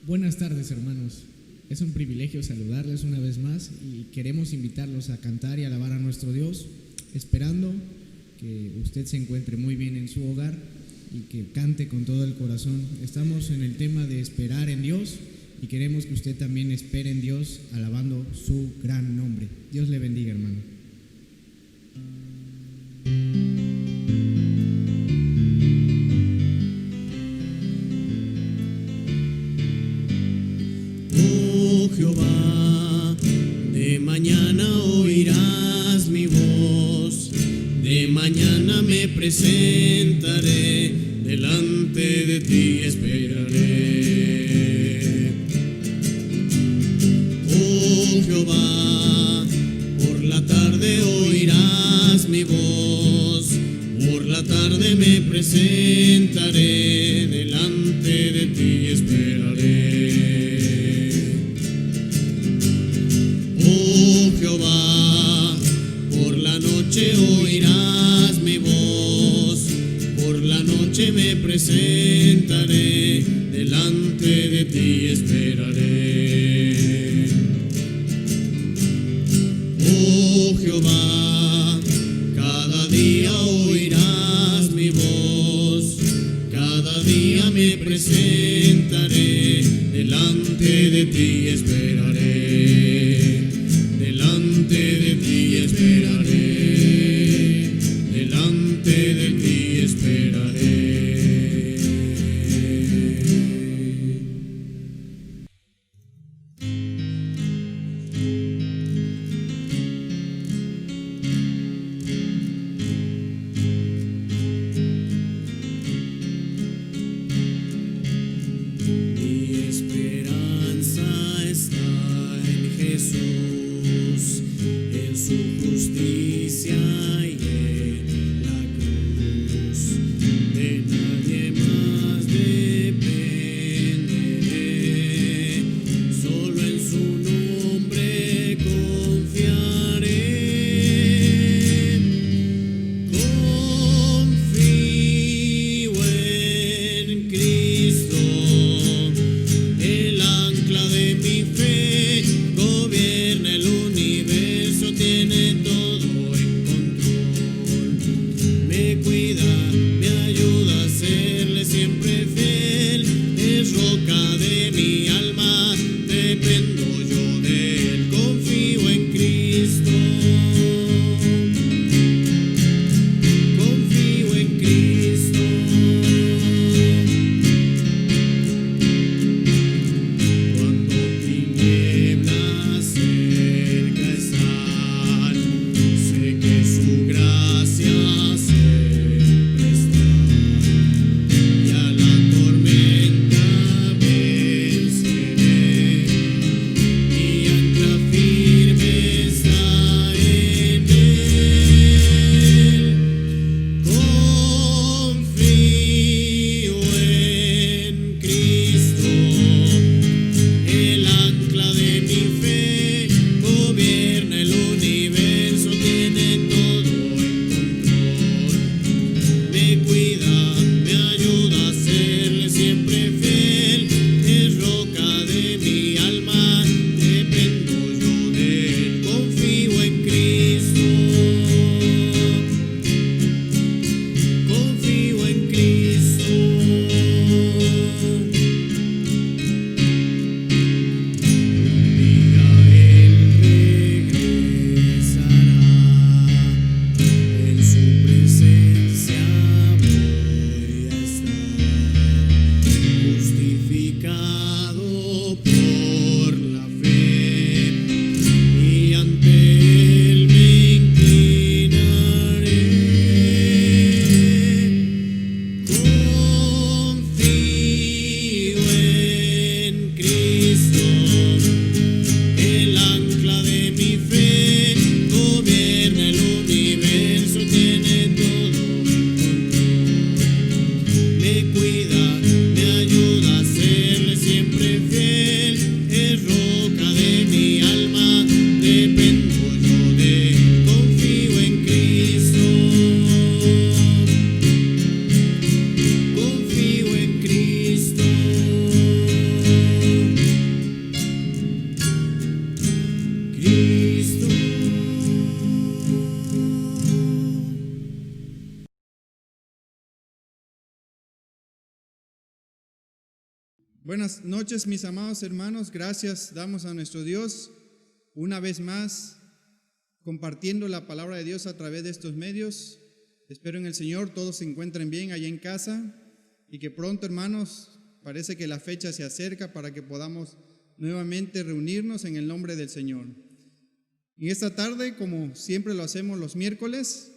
Buenas tardes, hermanos. Es un privilegio saludarles una vez más y queremos invitarlos a cantar y alabar a nuestro Dios, esperando que usted se encuentre muy bien en su hogar y que cante con todo el corazón. Estamos en el tema de esperar en Dios y queremos que usted también espere en Dios, alabando su gran nombre. Dios le bendiga, hermano. Jehová, de mañana oirás mi voz, de mañana me presentaré, delante de ti esperaré. Oh Jehová, por la tarde oirás mi voz, por la tarde me presentaré, delante de ti esperaré. Oh Jehová, por la noche oirás mi voz, por la noche me presentaré, delante de ti esperaré. Oh Jehová, cada día oirás mi voz, cada día me presentaré, delante de ti esperaré. Delante de ti esperaré, delante de ti esperaré. Mi esperanza está Buenas noches, mis amados hermanos. Gracias damos a nuestro Dios una vez más compartiendo la palabra de Dios a través de estos medios. Espero en el Señor todos se encuentren bien allá en casa y que pronto, hermanos, parece que la fecha se acerca para que podamos nuevamente reunirnos en el nombre del Señor. En esta tarde, como siempre lo hacemos los miércoles,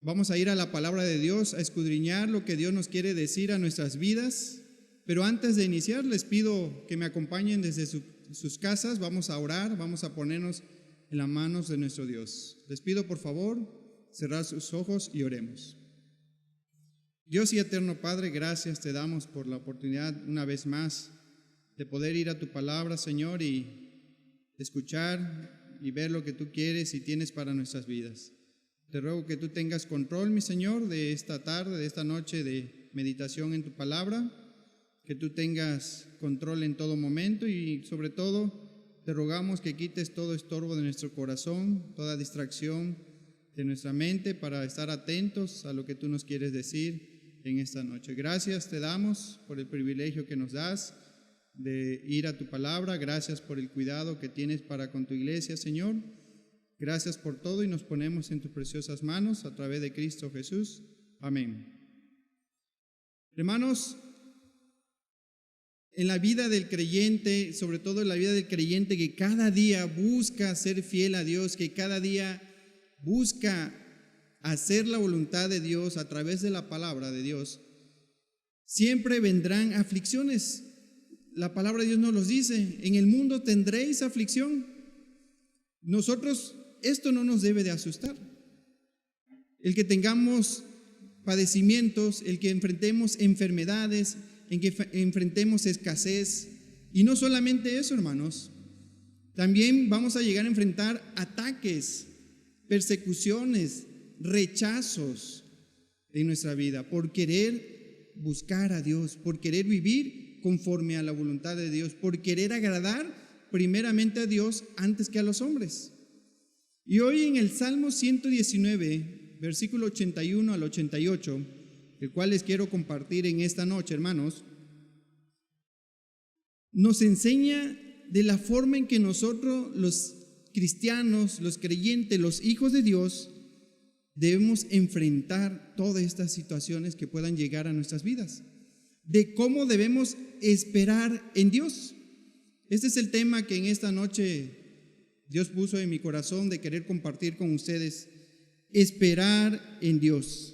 vamos a ir a la palabra de Dios, a escudriñar lo que Dios nos quiere decir a nuestras vidas. Pero antes de iniciar, les pido que me acompañen desde sus casas. Vamos a orar, vamos a ponernos en las manos de nuestro Dios. Les pido, por favor, cerrar sus ojos y oremos. Dios y eterno Padre, gracias te damos por la oportunidad una vez más de poder ir a tu palabra, Señor, y escuchar y ver lo que tú quieres y tienes para nuestras vidas. Te ruego que tú tengas control, mi Señor, de esta tarde, de esta noche de meditación en tu palabra, que tú tengas control en todo momento y sobre todo te rogamos que quites todo estorbo de nuestro corazón, toda distracción de nuestra mente para estar atentos a lo que tú nos quieres decir en esta noche. Gracias te damos por el privilegio que nos das de ir a tu palabra. Gracias por el cuidado que tienes para con tu iglesia, Señor. Gracias por todo y nos ponemos en tus preciosas manos a través de Cristo Jesús. Amén. Hermanos, en la vida del creyente, sobre todo en la vida del creyente que cada día busca ser fiel a Dios, que cada día busca hacer la voluntad de Dios a través de la palabra de Dios, siempre vendrán aflicciones. La palabra de Dios nos los dice: en el mundo tendréis aflicción. Nosotros, esto no nos debe de asustar. El que tengamos padecimientos, el que enfrentemos enfermedades, en que enfrentemos escasez. Y no solamente eso, hermanos, también vamos a llegar a enfrentar ataques, persecuciones, rechazos en nuestra vida por querer buscar a Dios, por querer vivir conforme a la voluntad de Dios, por querer agradar primeramente a Dios antes que a los hombres. Y hoy en el Salmo 119, versículo 81 al 88, el cual les quiero compartir en esta noche, hermanos, nos enseña de la forma en que nosotros, los cristianos, los creyentes, los hijos de Dios, debemos enfrentar todas estas situaciones que puedan llegar a nuestras vidas, de cómo debemos esperar en Dios. Este es el tema que en esta noche Dios puso en mi corazón de querer compartir con ustedes: esperar en Dios.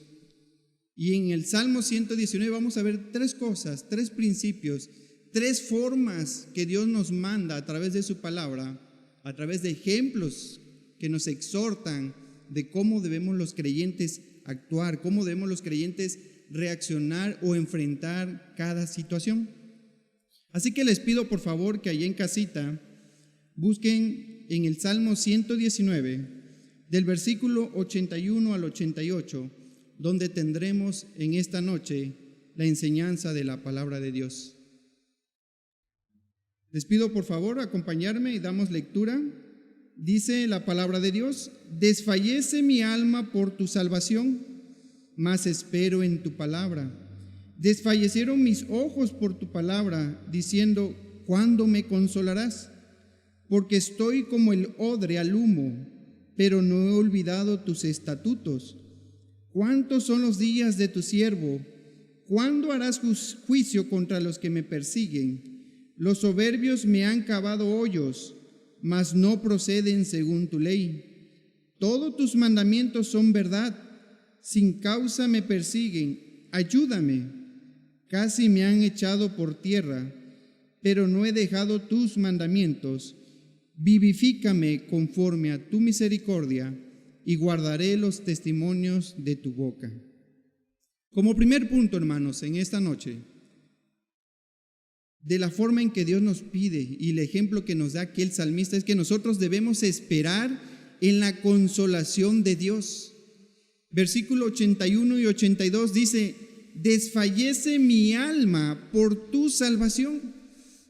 Y en el Salmo 119 vamos a ver tres cosas, tres principios, tres formas que Dios nos manda a través de su palabra, a través de ejemplos que nos exhortan de cómo debemos los creyentes actuar, cómo debemos los creyentes reaccionar o enfrentar cada situación. Así que les pido por favor que allá en casita busquen en el Salmo 119, del versículo 81 al 88, donde tendremos en esta noche la enseñanza de la palabra de Dios. Les pido por favor acompañarme y damos lectura. Dice la palabra de Dios: desfallece mi alma por tu salvación, mas espero en tu palabra. Desfallecieron mis ojos por tu palabra, diciendo: ¿cuándo me consolarás? Porque estoy como el odre al humo, pero no he olvidado tus estatutos. ¿Cuántos son los días de tu siervo? ¿Cuándo harás juicio contra los que me persiguen? Los soberbios me han cavado hoyos, mas no proceden según tu ley. Todos tus mandamientos son verdad, sin causa me persiguen. Ayúdame. Casi me han echado por tierra, pero no he dejado tus mandamientos. Vivifícame conforme a tu misericordia, y guardaré los testimonios de tu boca. Como primer punto, hermanos, en esta noche, de la forma en que Dios nos pide y el ejemplo que nos da aquí el salmista es que nosotros debemos esperar en la consolación de Dios. Versículo 81 y 82 dice: desfallece mi alma por tu salvación,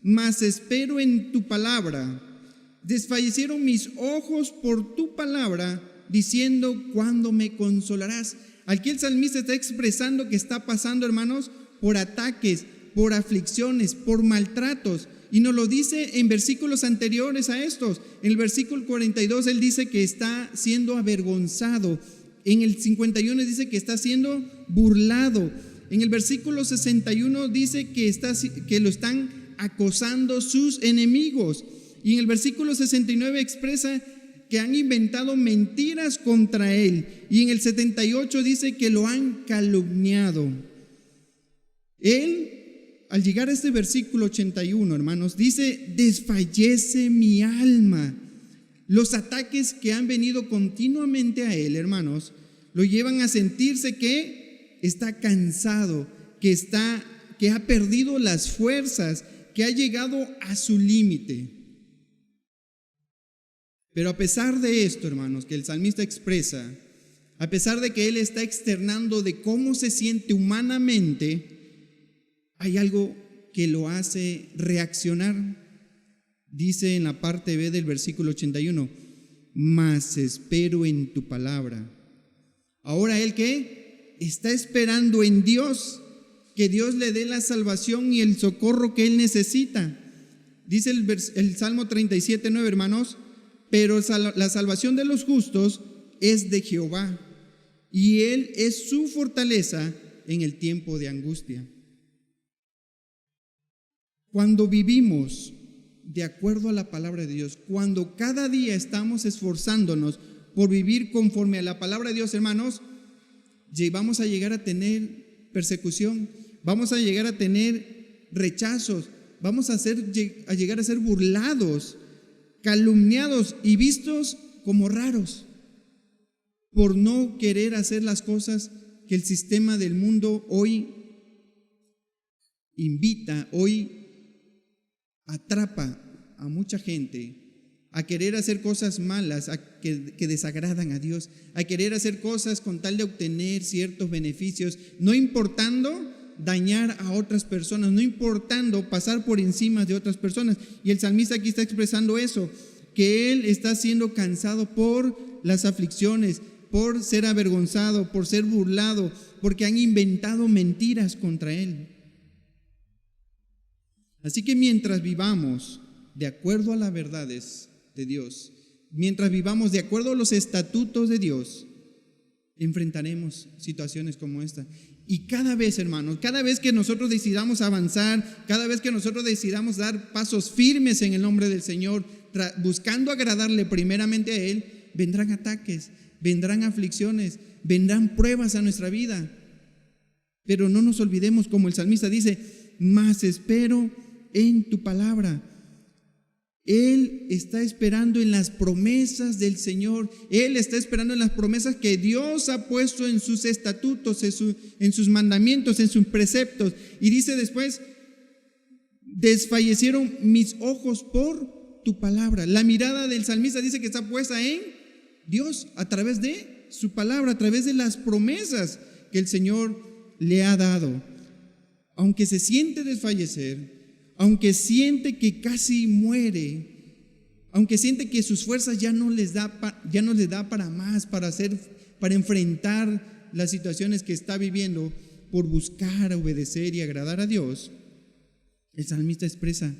mas espero en tu palabra. Desfallecieron mis ojos por tu palabra, diciendo: ¿cuándo me consolarás? Aquí el salmista está expresando que está pasando, hermanos, por ataques, por aflicciones, por maltratos. Y nos lo dice en versículos anteriores a estos. En el versículo 42 él dice que está siendo avergonzado. En el 51 dice que está siendo burlado. En el versículo 61 dice que lo están acosando sus enemigos. Y en el versículo 69 expresa que han inventado mentiras contra él. Y en el 78 dice que lo han calumniado. Él, al llegar a este versículo 81, hermanos, dice: desfallece mi alma. Los ataques que han venido continuamente a él, hermanos, lo llevan a sentirse que está cansado, que ha perdido las fuerzas, que ha llegado a su límite. Pero a pesar de esto, hermanos, que el salmista expresa, a pesar de que él está externando de cómo se siente humanamente, hay algo que lo hace reaccionar. Dice en la parte B del versículo 81: mas espero en tu palabra. Ahora él ¿qué? Está esperando en Dios, que Dios le dé la salvación y el socorro que él necesita. Dice el Salmo 37:9, hermanos: pero la salvación de los justos es de Jehová, y él es su fortaleza en el tiempo de angustia. Cuando vivimos de acuerdo a la palabra de Dios, cuando cada día estamos esforzándonos por vivir conforme a la palabra de Dios, hermanos, vamos a llegar a tener persecución, vamos a llegar a tener rechazos, vamos a llegar a ser burlados, calumniados y vistos como raros por no querer hacer las cosas que el sistema del mundo hoy invita, hoy atrapa a mucha gente a querer hacer cosas malas, que desagradan a Dios, a querer hacer cosas con tal de obtener ciertos beneficios, no importando dañar a otras personas, no importando pasar por encima de otras personas. Y el salmista aquí está expresando eso, que él está siendo cansado por las aflicciones, por ser avergonzado, por ser burlado, porque han inventado mentiras contra él. Así que mientras vivamos de acuerdo a las verdades de Dios, mientras vivamos de acuerdo a los estatutos de Dios, enfrentaremos situaciones como esta. Y cada vez, hermanos, cada vez que nosotros decidamos avanzar, cada vez que nosotros decidamos dar pasos firmes en el nombre del Señor, buscando agradarle primeramente a Él, vendrán ataques, vendrán aflicciones, vendrán pruebas a nuestra vida. Pero no nos olvidemos, como el salmista dice: mas espero en tu palabra. Él está esperando en las promesas del Señor. Él está esperando en las promesas que Dios ha puesto en sus estatutos, en sus mandamientos, en sus preceptos. Y dice después: desfallecieron mis ojos por tu palabra. La mirada del salmista dice que está puesta en Dios a través de su palabra, a través de las promesas que el Señor le ha dado. Aunque se siente desfallecer, aunque siente que casi muere, aunque siente que sus fuerzas ya no les da para más, para enfrentar las situaciones que está viviendo, por buscar, obedecer y agradar a Dios, el salmista expresa: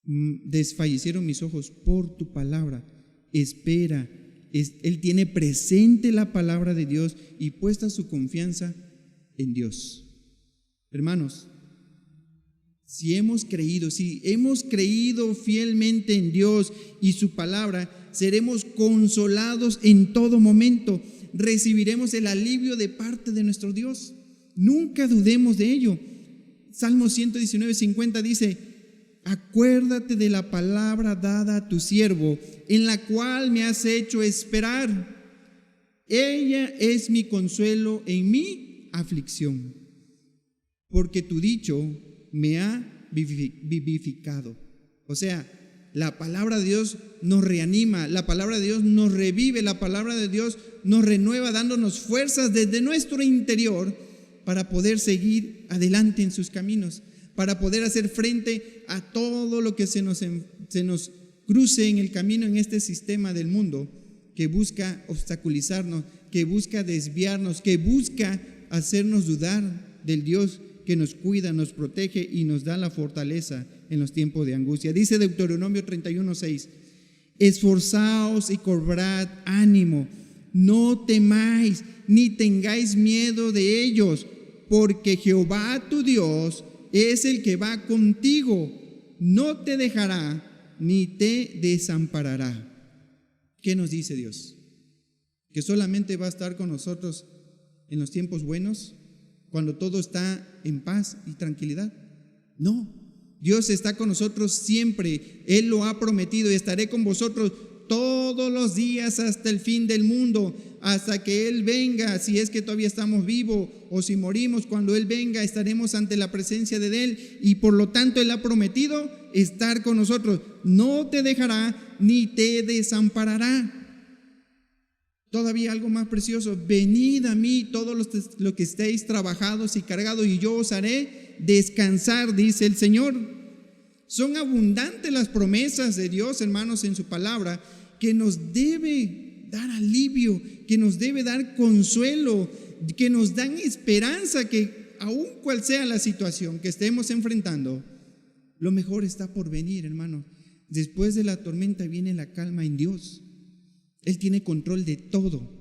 desfallecieron mis ojos por tu palabra. Espera. Él tiene presente la palabra de Dios y puesta su confianza en Dios. Hermanos, si hemos creído fielmente en Dios y su palabra, seremos consolados en todo momento. Recibiremos el alivio de parte de nuestro Dios. Nunca dudemos de ello. Salmo 119:50 dice: acuérdate de la palabra dada a tu siervo, en la cual me has hecho esperar. Ella es mi consuelo en mi aflicción, porque tu dicho me ha vivificado. O sea, la palabra de Dios nos reanima, la palabra de Dios nos revive, la palabra de Dios nos renueva, dándonos fuerzas desde nuestro interior para poder seguir adelante en sus caminos, para poder hacer frente a todo lo que se nos cruce en el camino, en este sistema del mundo que busca obstaculizarnos, que busca desviarnos, que busca hacernos dudar del Dios que nos cuida, nos protege y nos da la fortaleza en los tiempos de angustia. Dice Deuteronomio 31:6: esforzaos y cobrad ánimo, no temáis ni tengáis miedo de ellos, porque Jehová tu Dios es el que va contigo, no te dejará ni te desamparará. ¿Qué nos dice Dios? ¿Que solamente va a estar con nosotros en los tiempos buenos, cuando todo está en paz y tranquilidad? No, Dios está con nosotros siempre. Él lo ha prometido: estaré con vosotros todos los días hasta el fin del mundo, hasta que Él venga. Si es que todavía estamos vivos o si morimos, cuando Él venga estaremos ante la presencia de Él, y por lo tanto Él ha prometido estar con nosotros. No te dejará ni te desamparará. Todavía algo más precioso: venid a mí todos los que estéis trabajados y cargados, y yo os haré descansar, dice el Señor. Son abundantes las promesas de Dios, hermanos, en su palabra, que nos debe dar alivio, que nos debe dar consuelo, que nos dan esperanza, que aun cual sea la situación que estemos enfrentando, lo mejor está por venir, hermano. Después de la tormenta viene la calma en Dios. Él tiene control de todo.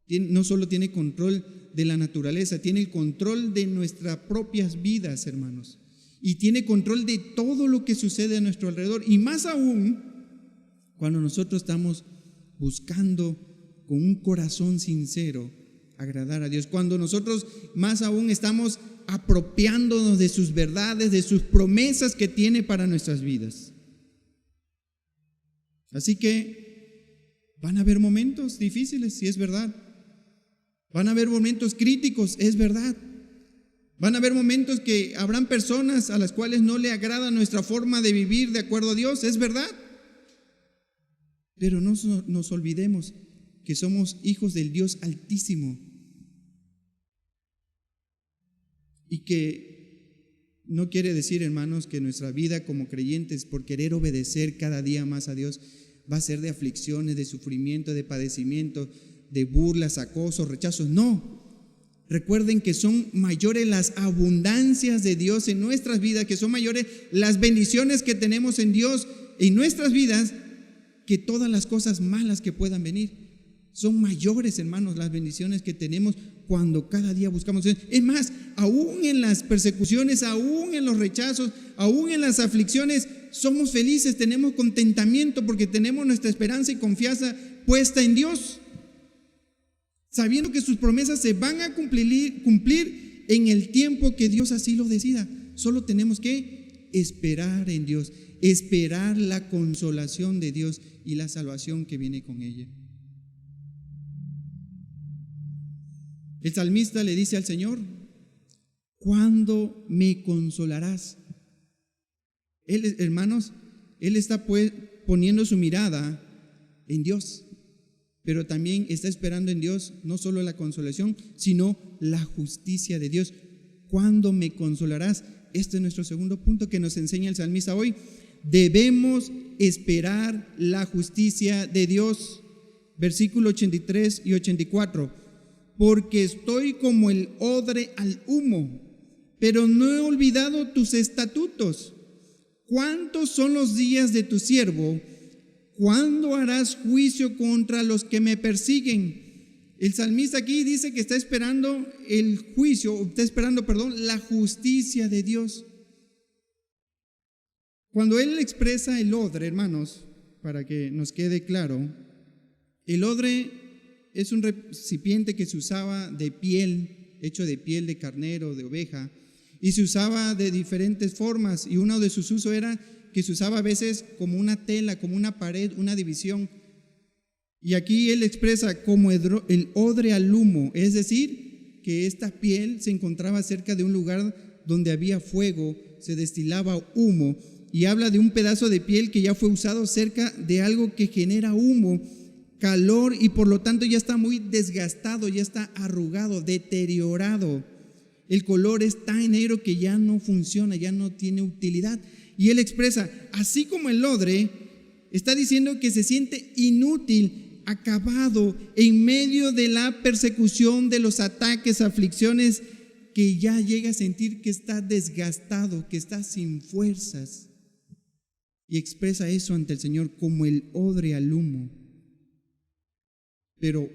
No solo tiene control de la naturaleza, tiene el control de nuestras propias vidas, hermanos. Y tiene control de todo lo que sucede a nuestro alrededor. Y más aún, cuando nosotros estamos buscando con un corazón sincero agradar a Dios. Cuando nosotros más aún estamos apropiándonos de sus verdades, de sus promesas que tiene para nuestras vidas. Así que van a haber momentos difíciles, sí es verdad. Van a haber momentos críticos, es verdad. Van a haber momentos que habrán personas a las cuales no le agrada nuestra forma de vivir de acuerdo a Dios, es verdad. Pero no nos olvidemos que somos hijos del Dios Altísimo y que no quiere decir, hermanos, que nuestra vida como creyentes, por querer obedecer cada día más a Dios, va a ser de aflicciones, de sufrimiento, de padecimiento, de burlas, acosos, rechazos. No. Recuerden que son mayores las abundancias de Dios en nuestras vidas, que son mayores las bendiciones que tenemos en Dios en nuestras vidas, que todas las cosas malas que puedan venir. Son mayores, hermanos, las bendiciones que tenemos cuando cada día buscamos Dios. Es más, aún en las persecuciones, aún en los rechazos, aún en las aflicciones, somos felices, tenemos contentamiento porque tenemos nuestra esperanza y confianza puesta en Dios, sabiendo que sus promesas se van a cumplir en el tiempo que Dios así lo decida. Solo tenemos que esperar en Dios, esperar la consolación de Dios y la salvación que viene con ella. El salmista le dice al Señor: ¿cuándo me consolarás? Él, hermanos, él está poniendo su mirada en Dios, pero también está esperando en Dios no solo la consolación, sino la justicia de Dios. ¿Cuándo me consolarás? Este es nuestro segundo punto que nos enseña el salmista hoy. Debemos esperar la justicia de Dios. Versículo 83 y 84. Porque estoy como el odre al humo, pero no he olvidado tus estatutos. ¿Cuántos son los días de tu siervo? ¿Cuándo harás juicio contra los que me persiguen? El salmista aquí dice que está esperando la justicia de Dios. Cuando él expresa el odre, hermanos, para que nos quede claro, el odre es un recipiente que se usaba de piel, hecho de piel de carnero, de oveja, y se usaba de diferentes formas, y uno de sus usos era que se usaba a veces como una tela, como una pared, una división. Y aquí él expresa como el odre al humo, es decir, que esta piel se encontraba cerca de un lugar donde había fuego, se destilaba humo, y habla de un pedazo de piel que ya fue usado cerca de algo que genera humo, calor, y por lo tanto ya está muy desgastado, ya está arrugado, deteriorado. El color es tan negro que ya no funciona, ya no tiene utilidad. Y él expresa, así como el odre, está diciendo que se siente inútil, acabado, en medio de la persecución, de los ataques, aflicciones que ya llega a sentir que está desgastado, que está sin fuerzas, y expresa eso ante el Señor como el odre al humo. Pero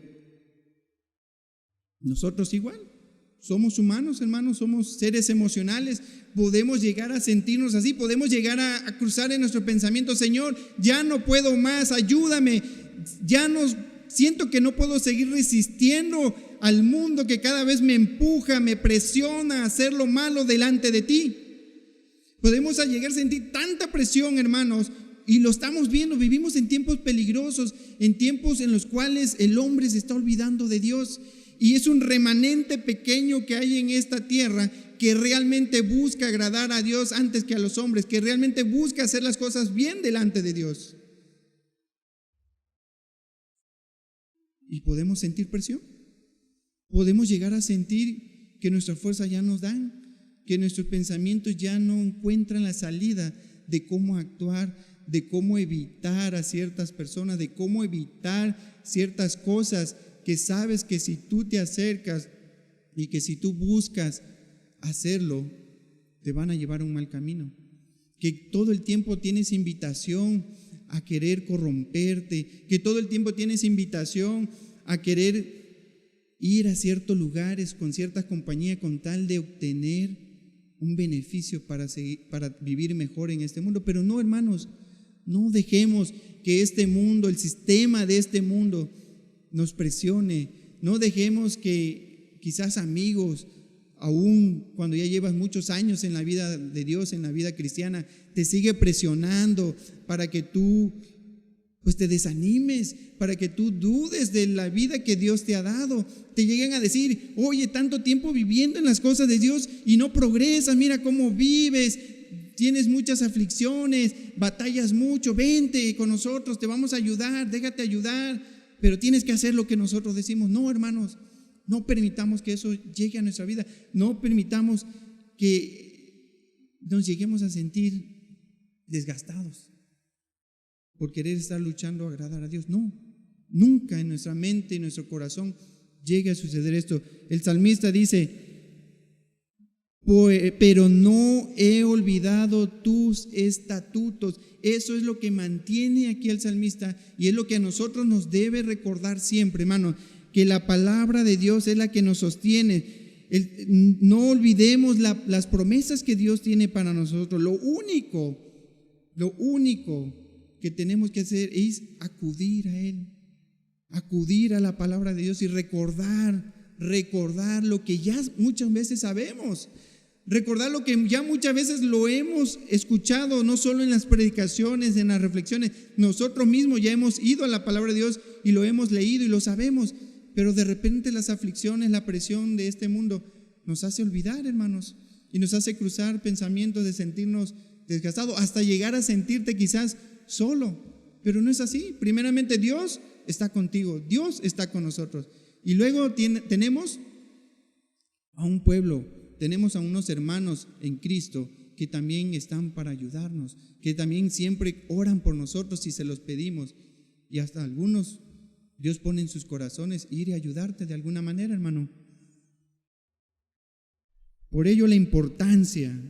nosotros igual, somos humanos, hermanos, somos seres emocionales, podemos llegar a sentirnos así, podemos llegar a cruzar en nuestro pensamiento: Señor, ya no puedo más, ayúdame, siento que no puedo seguir resistiendo al mundo que cada vez me empuja, me presiona a hacer lo malo delante de ti. Podemos llegar a sentir tanta presión, hermanos, y lo estamos viendo. Vivimos en tiempos peligrosos, en tiempos en los cuales el hombre se está olvidando de Dios, y es un remanente pequeño que hay en esta tierra que realmente busca agradar a Dios antes que a los hombres, que realmente busca hacer las cosas bien delante de Dios. Y podemos sentir presión, podemos llegar a sentir que nuestras fuerzas ya nos dan, que nuestros pensamientos ya no encuentran la salida de cómo actuar, de cómo evitar a ciertas personas, de cómo evitar ciertas cosas que sabes que si tú te acercas y que si tú buscas hacerlo, te van a llevar a un mal camino. Que todo el tiempo tienes invitación a querer corromperte, que todo el tiempo tienes invitación a querer ir a ciertos lugares con cierta compañía con tal de obtener un beneficio para vivir mejor en este mundo. Pero no, hermanos, no dejemos que este mundo, el sistema de este mundo nos presione. No dejemos que quizás amigos, aún cuando ya llevas muchos años en la vida de Dios, en la vida cristiana, te sigue presionando para que tú pues te desanimes, para que tú dudes de la vida que Dios te ha dado. Te lleguen a decir: oye, tanto tiempo viviendo en las cosas de Dios y no progresas, mira cómo vives, tienes muchas aflicciones, batallas mucho, vente con nosotros, te vamos a ayudar, déjate ayudar, pero tienes que hacer lo que nosotros decimos. No, hermanos, no permitamos que eso llegue a nuestra vida, no permitamos que nos lleguemos a sentir desgastados por querer estar luchando a agradar a Dios. No, nunca en nuestra mente y nuestro corazón llegue a suceder esto. El salmista dice: pero no he olvidado tus estatutos. Eso es lo que mantiene aquí al salmista, y es lo que a nosotros nos debe recordar siempre, hermano, que la palabra de Dios es la que nos sostiene. No olvidemos las promesas que Dios tiene para nosotros. Lo único que tenemos que hacer es acudir a Él, acudir a la palabra de Dios y recordar lo que ya muchas veces sabemos, recordar lo que ya muchas veces lo hemos escuchado, no solo en las predicaciones, en las reflexiones. Nosotros mismos ya hemos ido a la palabra de Dios y lo hemos leído y lo sabemos, pero de repente las aflicciones, la presión de este mundo nos hace olvidar, hermanos, y nos hace cruzar pensamientos de sentirnos desgastados, hasta llegar a sentirte quizás solo. Pero no es así. Primeramente, Dios está contigo, Dios está con nosotros, y luego tenemos a un pueblo, tenemos a unos hermanos en Cristo que también están para ayudarnos, que también siempre oran por nosotros si se los pedimos, y hasta algunos Dios pone en sus corazones ir a ayudarte de alguna manera, hermano. Por ello la importancia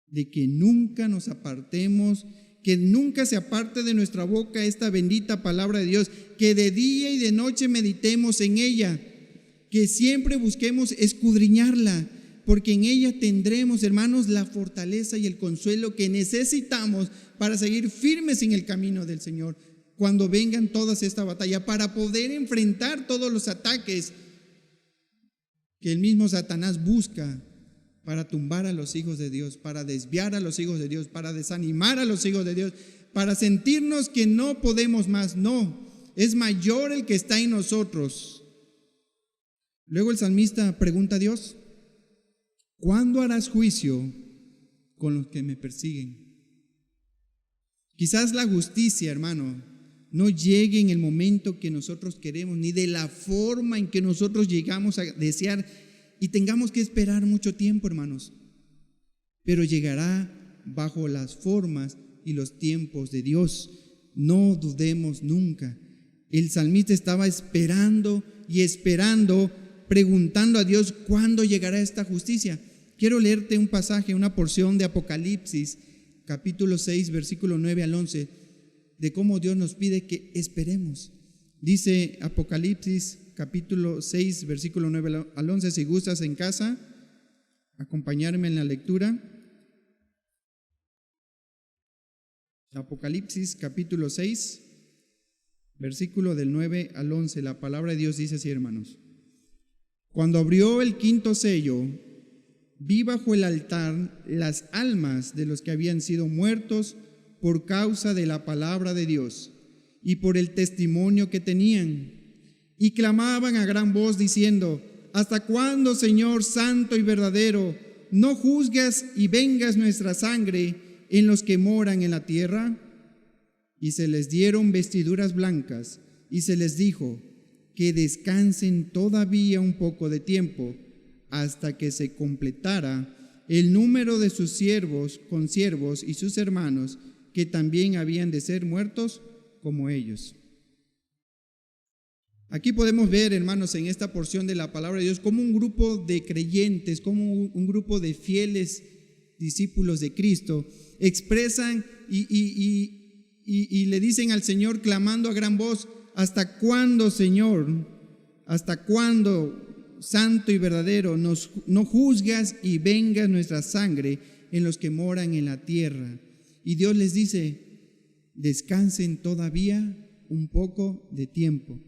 de que nunca nos apartemos, que nunca se aparte de nuestra boca esta bendita palabra de Dios, que de día y de noche meditemos en ella, que siempre busquemos escudriñarla, porque en ella tendremos, hermanos, la fortaleza y el consuelo que necesitamos para seguir firmes en el camino del Señor cuando vengan todas esta batalla, para poder enfrentar todos los ataques que el mismo Satanás busca para tumbar a los hijos de Dios, para desviar a los hijos de Dios, para desanimar a los hijos de Dios, para sentirnos que no podemos más. No, es mayor el que está en nosotros. Luego el salmista pregunta a Dios: ¿cuándo harás juicio con los que me persiguen? Quizás la justicia, hermano, no llegue en el momento que nosotros queremos, ni de la forma en que nosotros llegamos a desear, y tengamos que esperar mucho tiempo, hermanos, pero llegará bajo las formas y los tiempos de Dios. No dudemos nunca. El salmista estaba esperando y esperando preguntando a Dios cuándo llegará esta justicia. Quiero leerte un pasaje, una porción de Apocalipsis, capítulo 6, versículo 9 al 11, de cómo Dios nos pide que esperemos. Dice Apocalipsis, capítulo 6, versículo 9 al 11, si gustas en casa, acompañarme en la lectura. Apocalipsis, capítulo 6, versículo del 9 al 11, la palabra de Dios dice así, hermanos. Cuando abrió el quinto sello, vi bajo el altar las almas de los que habían sido muertos por causa de la palabra de Dios y por el testimonio que tenían, y clamaban a gran voz diciendo: ¿Hasta cuándo, Señor santo y verdadero, no juzgas y vengas nuestra sangre en los que moran en la tierra? Y se les dieron vestiduras blancas, y se les dijo que descansen todavía un poco de tiempo, hasta que se completara el número de sus consiervos y sus hermanos, que también habían de ser muertos como ellos. Aquí podemos ver, hermanos, en esta porción de la palabra de Dios, como un grupo de creyentes, como un grupo de fieles discípulos de Cristo, expresan y le dicen al Señor, clamando a gran voz: ¿hasta cuándo, Señor? ¿Hasta cuándo, santo y verdadero, no juzgas y vengas nuestra sangre en los que moran en la tierra? Y Dios les dice: descansen todavía un poco de tiempo.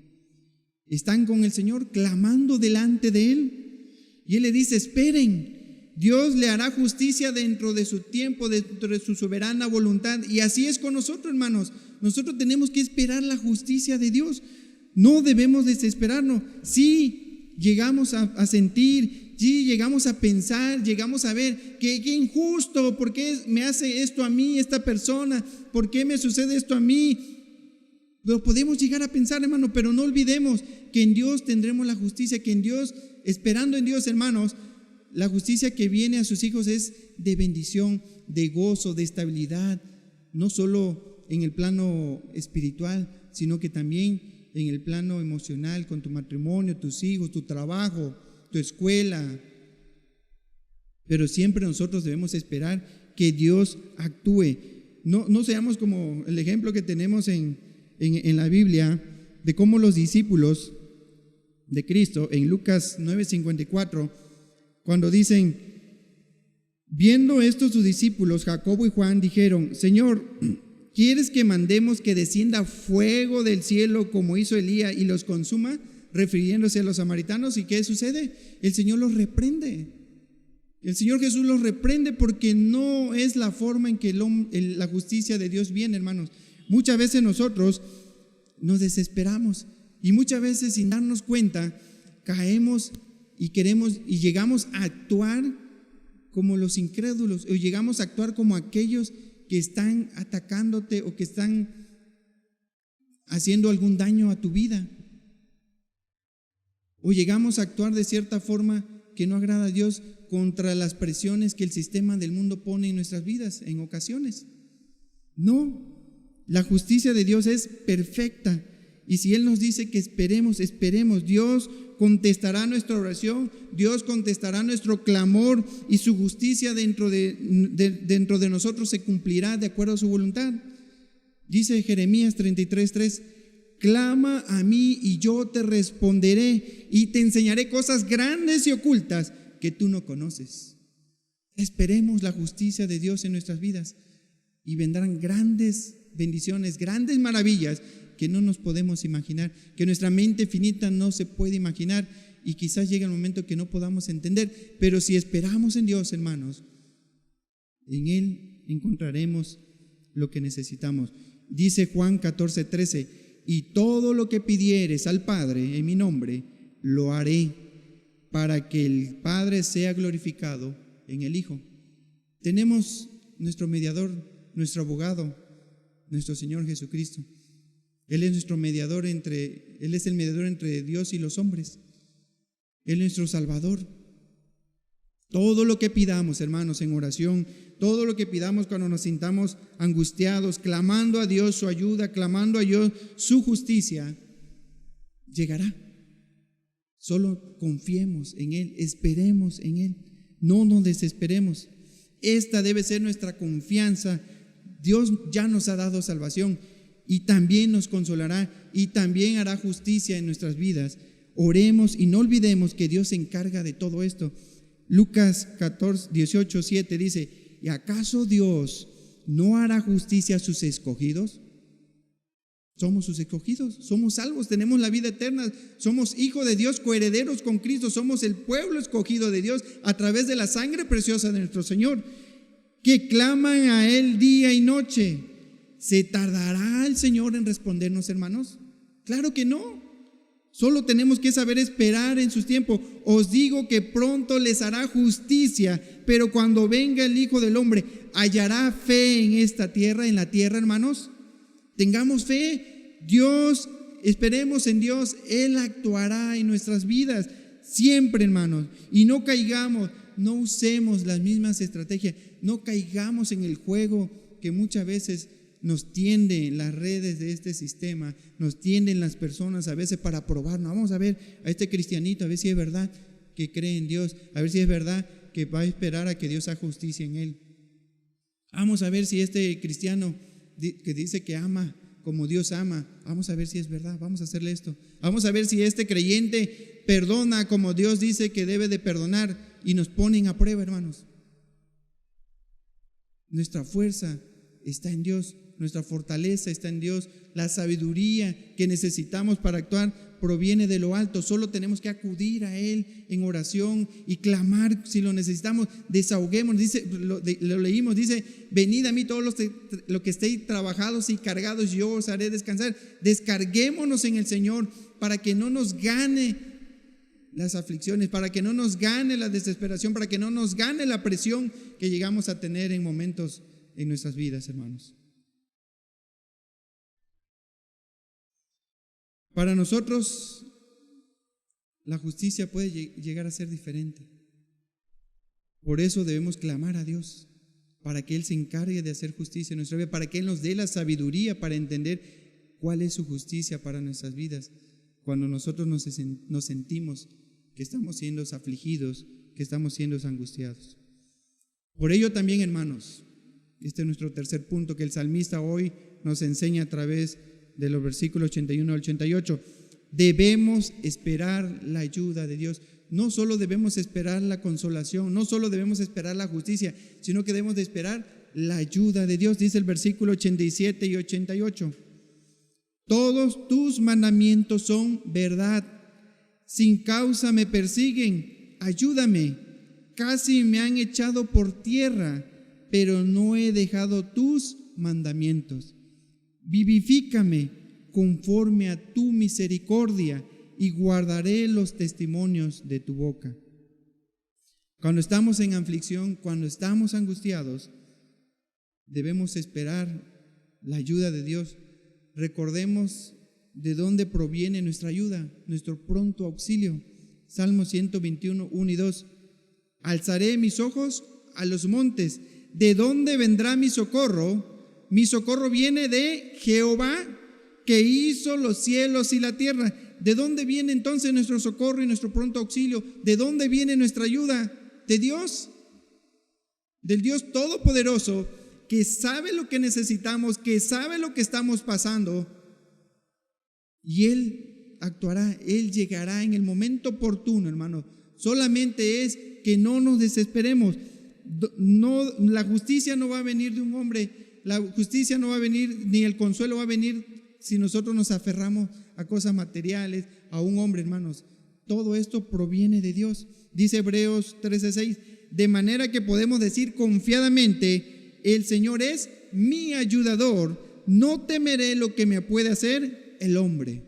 Están con el Señor clamando delante de Él, y Él le dice: esperen, Dios le hará justicia dentro de su tiempo, dentro de su soberana voluntad. Y así es con nosotros, hermanos. Nosotros tenemos que esperar la justicia de Dios. No debemos desesperarnos. Sí, llegamos a sentir, sí, llegamos a pensar, llegamos a ver que injusto, ¿por qué me hace esto a mí esta persona? ¿Por qué me sucede esto a mí? Lo podemos llegar a pensar, hermano, pero no olvidemos que en Dios tendremos la justicia, que en Dios, esperando en Dios, hermanos, la justicia que viene a sus hijos es de bendición, de gozo, de estabilidad, no solo en el plano espiritual, sino que también en el plano emocional, con tu matrimonio, tus hijos, tu trabajo, tu escuela. Pero siempre nosotros debemos esperar que Dios actúe. No seamos como el ejemplo que tenemos en la Biblia de cómo los discípulos de Cristo, en Lucas 9:54, cuando dicen: viendo esto sus discípulos, Jacobo y Juan, dijeron: Señor, ¿quieres que mandemos que descienda fuego del cielo como hizo Elías y los consuma? Refiriéndose a los samaritanos. ¿Y qué sucede? El Señor los reprende. El Señor Jesús los reprende porque no es la forma en que la justicia de Dios viene, hermanos. Muchas veces nosotros nos desesperamos y muchas veces, sin darnos cuenta, caemos y llegamos a actuar como los incrédulos, o llegamos a actuar como aquellos que están atacándote o que están haciendo algún daño a tu vida, o llegamos a actuar de cierta forma que no agrada a Dios contra las presiones que el sistema del mundo pone en nuestras vidas en ocasiones. No, la justicia de Dios es perfecta, y si Él nos dice que esperemos, Dios contestará nuestra oración, Dios contestará nuestro clamor, y su justicia dentro de nosotros se cumplirá de acuerdo a su voluntad. Dice Jeremías 33:3: clama a mí y yo te responderé y te enseñaré cosas grandes y ocultas que tú no conoces. Esperemos la justicia de Dios en nuestras vidas y vendrán grandes bendiciones, grandes maravillas que no nos podemos imaginar, que nuestra mente finita no se puede imaginar, y quizás llegue el momento que no podamos entender. Pero si esperamos en Dios, hermanos, en Él encontraremos lo que necesitamos. Dice Juan 14:13: y todo lo que pidieres al Padre en mi nombre, lo haré, para que el Padre sea glorificado en el Hijo. Tenemos nuestro mediador, nuestro abogado, nuestro Señor Jesucristo. Él es nuestro mediador Él es el mediador entre Dios y los hombres. Él es nuestro Salvador. Todo lo que pidamos, hermanos, en oración, todo lo que pidamos cuando nos sintamos angustiados, clamando a Dios su ayuda, clamando a Dios su justicia, llegará. Solo confiemos en Él, esperemos en Él, no nos desesperemos. Esta debe ser nuestra confianza. Dios ya nos ha dado salvación y también nos consolará y también hará justicia en nuestras vidas. Oremos y no olvidemos que Dios se encarga de todo esto. Lucas 18:7 dice: ¿y acaso Dios no hará justicia a sus escogidos? Somos sus escogidos, somos salvos, tenemos la vida eterna, somos hijos de Dios, coherederos con Cristo, somos el pueblo escogido de Dios a través de la sangre preciosa de nuestro Señor, que claman a Él día y noche. ¿Se tardará el Señor en respondernos, hermanos? Claro que no. Solo tenemos que saber esperar en sus tiempos. Os digo que pronto les hará justicia, pero cuando venga el Hijo del Hombre, ¿hallará fe en esta tierra, en la tierra, hermanos? Tengamos fe. Dios, esperemos en Dios. Él actuará en nuestras vidas siempre, hermanos. Y no caigamos, no usemos las mismas estrategias, no caigamos en el juego que muchas veces nos tienden las redes de este sistema, nos tienden las personas a veces para probarnos. Vamos a ver a este cristianito, a ver si es verdad que cree en Dios, a ver si es verdad que va a esperar a que Dios haga justicia en él. Vamos a ver si este cristiano que dice que ama como Dios ama, vamos a ver si es verdad, vamos a hacerle esto. Vamos a ver si este creyente perdona como Dios dice que debe de perdonar, y nos ponen a prueba, hermanos. Nuestra fuerza está en Dios, nuestra fortaleza está en Dios, la sabiduría que necesitamos para actuar proviene de lo alto. Solo tenemos que acudir a Él en oración y clamar si lo necesitamos. Desahoguémonos, dice, lo leímos, dice: venid a mí todos los que estéis trabajados y cargados, yo os haré descansar. Descarguémonos en el Señor para que no nos gane las aflicciones, para que no nos gane la desesperación, para que no nos gane la presión que llegamos a tener en momentos en nuestras vidas, hermanos. Para nosotros la justicia puede llegar a ser diferente. Por eso debemos clamar a Dios para que Él se encargue de hacer justicia en nuestra vida, para que Él nos dé la sabiduría para entender cuál es su justicia para nuestras vidas. Cuando nosotros nos sentimos que estamos siendo afligidos, que estamos siendo angustiados. Por ello también, hermanos, este es nuestro tercer punto que el salmista hoy nos enseña a través de los versículos 81 al 88. Debemos esperar la ayuda de Dios. No solo debemos esperar la consolación, no solo debemos esperar la justicia, sino que debemos de esperar la ayuda de Dios. Dice el versículo 87 y 88. Todos tus mandamientos son verdad. Sin causa me persiguen. Ayúdame. Casi me han echado por tierra, pero no he dejado tus mandamientos. Vivifícame conforme a tu misericordia y guardaré los testimonios de tu boca. Cuando estamos en aflicción, cuando estamos angustiados, debemos esperar la ayuda de Dios. Recordemos de dónde proviene nuestra ayuda, nuestro pronto auxilio. Salmo 121, 1 y 2. Alzaré mis ojos a los montes. ¿De dónde vendrá mi socorro? Mi socorro viene de Jehová, que hizo los cielos y la tierra. ¿De dónde viene entonces nuestro socorro y nuestro pronto auxilio? ¿De dónde viene nuestra ayuda? De Dios, del Dios Todopoderoso, que sabe lo que necesitamos, que sabe lo que estamos pasando, y Él actuará, Él llegará en el momento oportuno, hermano. Solamente es que no nos desesperemos. No, la justicia no va a venir de un hombre. La justicia no va a venir, ni el consuelo va a venir si nosotros nos aferramos a cosas materiales, a un hombre, hermanos. Todo esto proviene de Dios. Dice Hebreos 13:6, de manera que podemos decir confiadamente: el Señor es mi ayudador, no temeré lo que me puede hacer el hombre.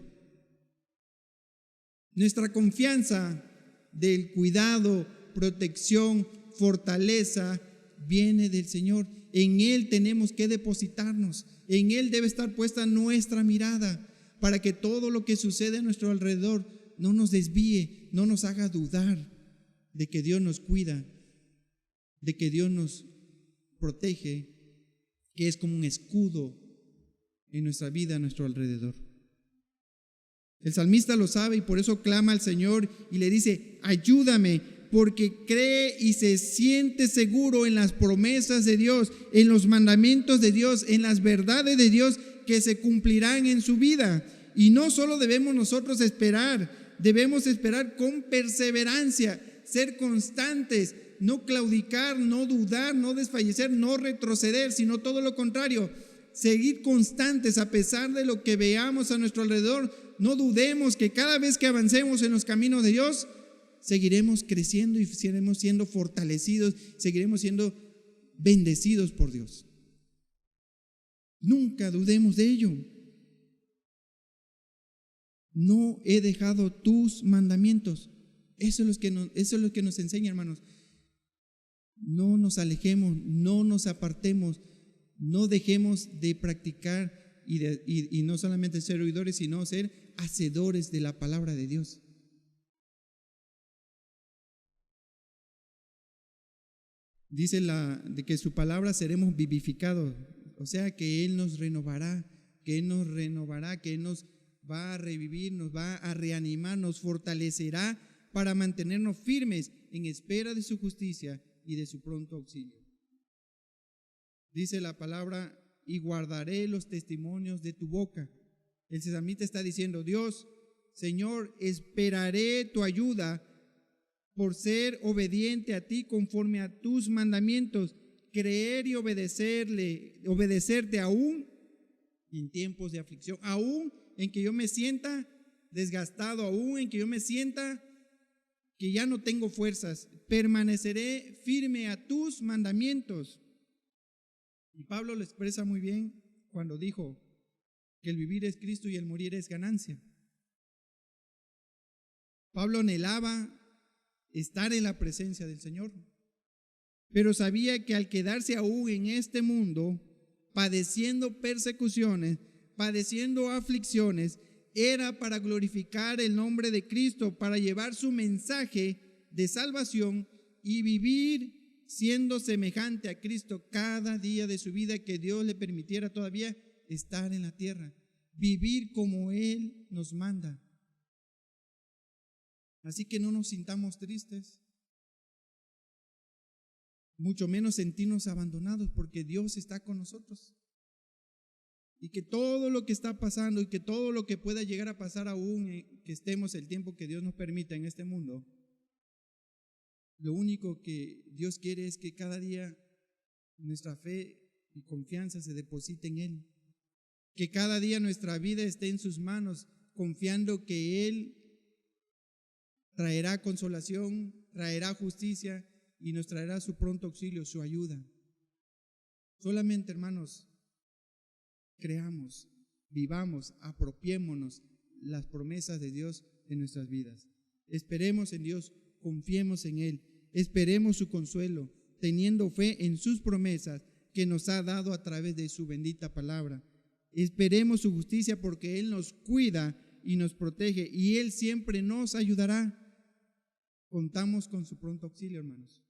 Nuestra confianza del cuidado, protección, fortaleza viene del Señor. En Él tenemos que depositarnos, en Él debe estar puesta nuestra mirada, para que todo lo que sucede a nuestro alrededor no nos desvíe, no nos haga dudar de que Dios nos cuida, de que Dios nos protege, que es como un escudo en nuestra vida, a nuestro alrededor. El salmista lo sabe y por eso clama al Señor y le dice: ayúdame, porque cree y se siente seguro en las promesas de Dios, en los mandamientos de Dios, en las verdades de Dios que se cumplirán en su vida. Y no solo debemos nosotros esperar, debemos esperar con perseverancia, ser constantes, no claudicar, no dudar, no desfallecer, no retroceder, sino todo lo contrario, seguir constantes a pesar de lo que veamos a nuestro alrededor. No dudemos que cada vez que avancemos en los caminos de Dios, seguiremos creciendo y seguiremos siendo fortalecidos, seguiremos siendo bendecidos por Dios. Nunca dudemos de ello. No he dejado tus mandamientos. Eso es lo que nos enseña, hermanos. No nos alejemos, no nos apartemos, no dejemos de practicar y no solamente ser oidores, sino ser hacedores de la palabra de Dios. Dice de que su palabra seremos vivificados, o sea que Él nos renovará, que Él nos va a revivir, nos va a reanimar, nos fortalecerá para mantenernos firmes en espera de su justicia y de su pronto auxilio. Dice la palabra: y guardaré los testimonios de tu boca. El salmista está diciendo: Dios, Señor, esperaré tu ayuda por ser obediente a ti conforme a tus mandamientos, creer y obedecerte aún en tiempos de aflicción, aún en que yo me sienta desgastado, aún en que yo me sienta que ya no tengo fuerzas, permaneceré firme a tus mandamientos. Y Pablo lo expresa muy bien cuando dijo que el vivir es Cristo y el morir es ganancia. Pablo anhelaba estar en la presencia del Señor, pero sabía que al quedarse aún en este mundo, padeciendo persecuciones, padeciendo aflicciones, era para glorificar el nombre de Cristo, para llevar su mensaje de salvación y vivir siendo semejante a Cristo cada día de su vida, que Dios le permitiera todavía estar en la tierra, vivir como Él nos manda. Así que no nos sintamos tristes, mucho menos sentirnos abandonados, porque Dios está con nosotros. Y que todo lo que está pasando y que todo lo que pueda llegar a pasar aún que estemos el tiempo que Dios nos permita en este mundo, lo único que Dios quiere es que cada día nuestra fe y confianza se deposite en Él. Que cada día nuestra vida esté en sus manos, confiando que Él traerá consolación, traerá justicia y nos traerá su pronto auxilio, su ayuda. Solamente, hermanos, creamos, vivamos, apropiémonos las promesas de Dios en nuestras vidas. Esperemos en Dios, confiemos en Él, esperemos su consuelo, teniendo fe en sus promesas que nos ha dado a través de su bendita palabra. Esperemos su justicia, porque Él nos cuida y nos protege y Él siempre nos ayudará. Contamos con su pronto auxilio, hermanos.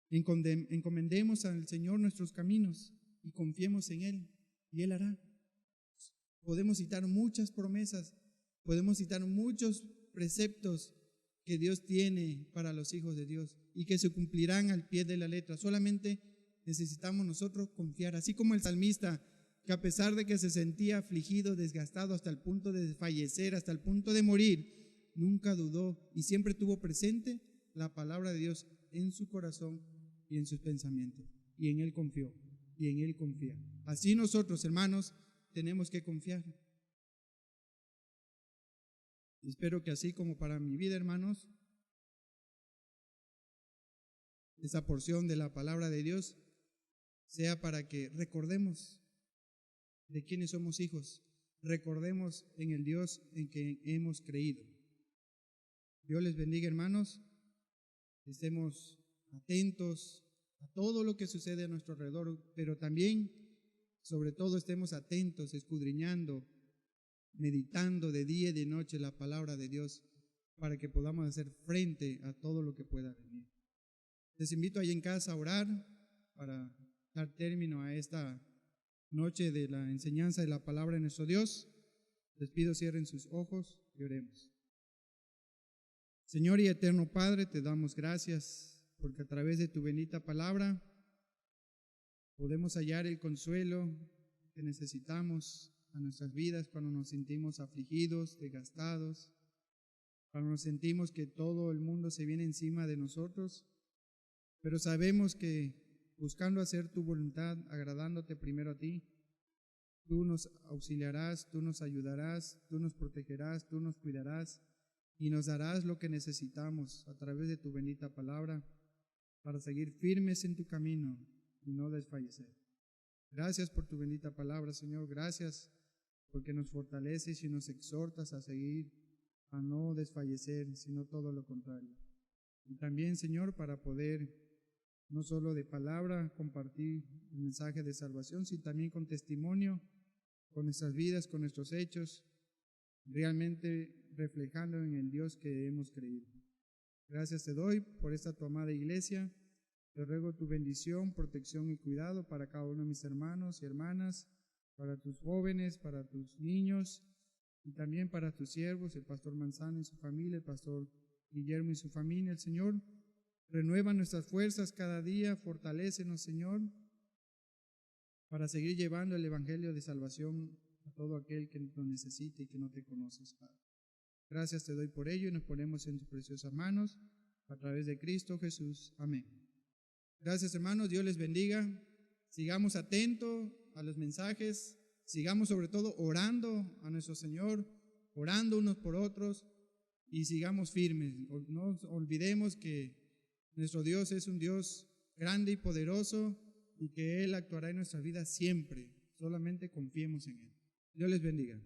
Encomendemos al Señor nuestros caminos y confiemos en Él y Él hará. Podemos citar muchas promesas, podemos citar muchos preceptos que Dios tiene para los hijos de Dios y que se cumplirán al pie de la letra. Solamente necesitamos nosotros confiar, así como el salmista, que a pesar de que se sentía afligido, desgastado hasta el punto de fallecer, hasta el punto de morir, nunca dudó y siempre tuvo presente la palabra de Dios en su corazón y en sus pensamientos, y en Él confió y en Él confía. Así nosotros, hermanos, tenemos que confiar. Espero que así como para mi vida, hermanos, esa porción de la palabra de Dios sea para que recordemos de quiénes somos hijos, recordemos en el Dios en que hemos creído. Dios les bendiga, hermanos. Estemos atentos a todo lo que sucede a nuestro alrededor, pero también, sobre todo, estemos atentos, escudriñando, meditando de día y de noche la palabra de Dios, para que podamos hacer frente a todo lo que pueda venir. Les invito ahí en casa a orar para dar término a esta noche de la enseñanza de la palabra de nuestro Dios. Les pido cierren sus ojos y oremos. Señor y eterno Padre, te damos gracias porque a través de tu bendita palabra podemos hallar el consuelo que necesitamos a nuestras vidas cuando nos sentimos afligidos, desgastados, cuando nos sentimos que todo el mundo se viene encima de nosotros, pero sabemos que buscando hacer tu voluntad, agradándote primero a ti, tú nos auxiliarás, tú nos ayudarás, tú nos protegerás, tú nos cuidarás y nos darás lo que necesitamos a través de tu bendita palabra para seguir firmes en tu camino y no desfallecer. Gracias por tu bendita palabra, Señor. Gracias porque nos fortaleces y nos exhortas a seguir, a no desfallecer, sino todo lo contrario. Y también, Señor, para poder no solo de palabra compartir el mensaje de salvación, sino también con testimonio, con nuestras vidas, con nuestros hechos, realmente reflejando en el Dios que hemos creído. Gracias te doy por esta tu amada iglesia. Te ruego tu bendición, protección y cuidado para cada uno de mis hermanos y hermanas, para tus jóvenes, para tus niños y también para tus siervos, el pastor Manzano y su familia, el pastor Guillermo y su familia. El Señor renueva nuestras fuerzas cada día, fortalécenos, Señor, para seguir llevando el evangelio de salvación a todo aquel que lo necesite y que no te conoces, Padre. Gracias te doy por ello y nos ponemos en tus preciosas manos a través de Cristo Jesús. Amén. Gracias, hermanos. Dios les bendiga. Sigamos atentos a los mensajes. Sigamos sobre todo orando a nuestro Señor, orando unos por otros y sigamos firmes. No olvidemos que nuestro Dios es un Dios grande y poderoso y que Él actuará en nuestras vidas siempre. Solamente confiemos en Él. Dios les bendiga.